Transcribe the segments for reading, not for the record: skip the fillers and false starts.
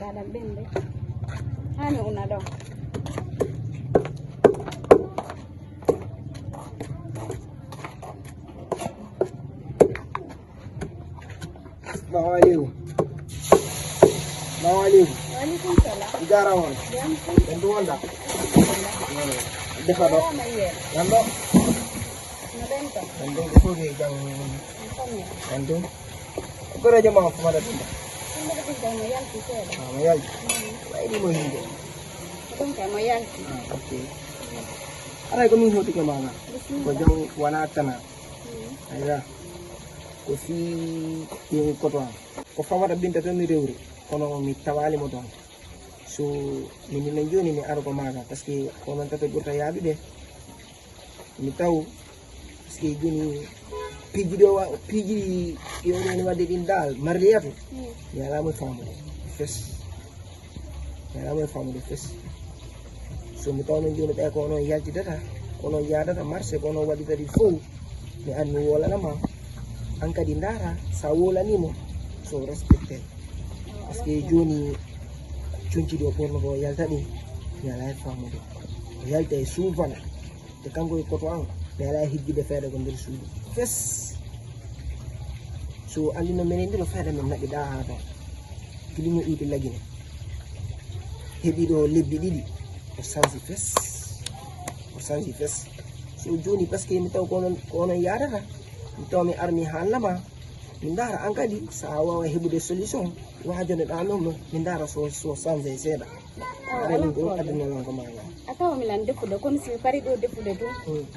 ada bende. Hani una do. Assalamualaikum. Assalamualaikum. Waalaikumsalam. Ijara won. Tentu wala. Defa do. Yando. Nabento. Tentu ko ge jang. Antonio. Tentu. Ko raja ma fa mada tinda. Sumber pinta moyal kisela. Ah, mayal. Ini mo hindi. Kung kay moyal. Ah, okay. Aray ko min hoti ke mana. Ko jang wana tana. Ayra. Ko fi ni ko to. Ko fa mada binta tan ni rewri. Kono mi tawali mo don. So min ni joni ni aro ko maga parce que ko man tato burta yabi de. Mi taw parce que joni piji yo ni wadde din dal marliyatu. Ya la mo famu. Fes. Ya la mo famu de fes. So mi taw min joni be ko no yalti data. Kono yada ta marché kono wadi tadi fo. Mi annu wala nama. Anka dindara sa wola nimo. So respected. Parce que joni cunci do porno ko yalta di yala famu do yalta e suvana te kango ko to an yala hijji de fere ko nder suudu fes so alino menen dino fere men nabi da ha do kilimo idi lagine hebi do lebbi didi o sansi fes so joni parce que mi taw kono yarata mi taw mi armi halama min dara an kadi sa wawa hebude solution wajone da non min dara so sanze seda ara min ko aduna non ko mala Atawa milan defude kono si pari do defude dum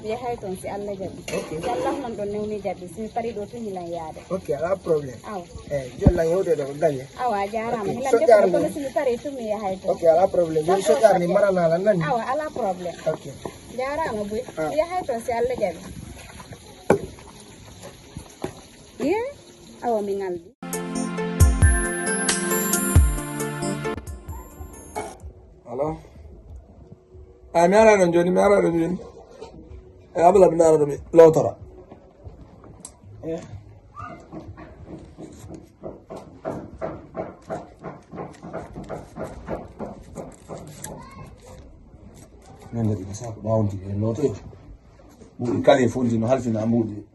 ya hay ton si Allah jabi Allah non don newni jabi si pari do to milan yaade okay ala problem aw jolla yewde do galle awa jarama milan defude kono si pari to mi ya hay ton okay ala problem joni so jarni marana la nan awa ala problem okay jarama boy ya hay ton si Allah jabi ye awa min aldi Hello? Mi ara non joni, E abla mi ara mi lotora. Nende di sa ko bawndi e loto. Budi kali fundi no halfina mudi.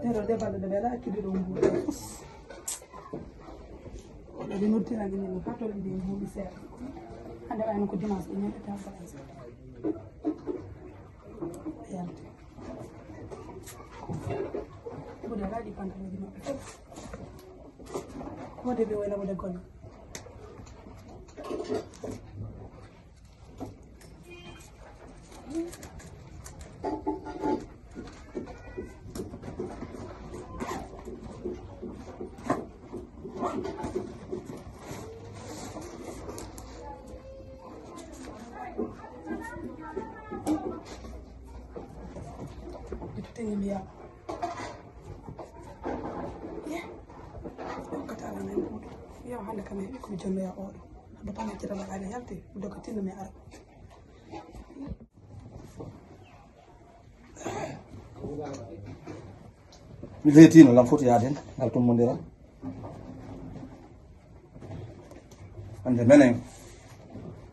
Pero de balde de vera ki do mbude wala de notti na ngene fatto de mbude ser ande ay ko dimanche ni ta balance yante ko de radi pantalo di mabbe ko de be wala wala kono tengi biya kata ala nay budu yo hande kam e ko jombe ya odo do panga tira la ala yalte do ko tinno me ara Mi vetino la foto yaden ngal to mondira. Ande menen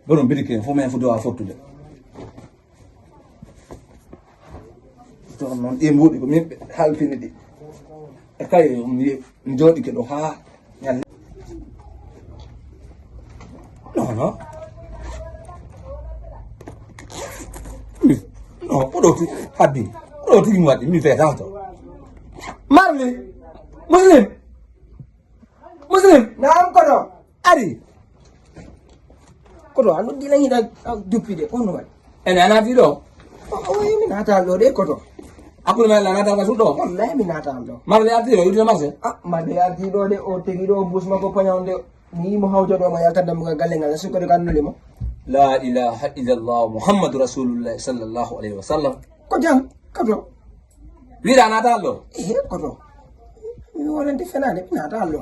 borom bidike fo men fu do a fottude. To non e modi ko min halfini di. E kay mi jodi ke do ha nyal. No. No, podo ti habi. Podo ti ngwadi mi ve dato. Marley Muslim naam kodo ari kodo anu dilangi da dupide kono wal ene ana fido o yimi nata lo de kodo akul me la nata kasudo wallahi mi nata lo Marley ati yo yidina marse ma de arti do de o tegi do busma ko panyonde ni mo hawjo do ma yalta dam ga galle ngal su ko de kanuli mo la ilaha illallah muhammadur rasulullah sallallahu alaihi wasallam ko jang kodo wira nata lo kodo mi wolante fenade mi nata lo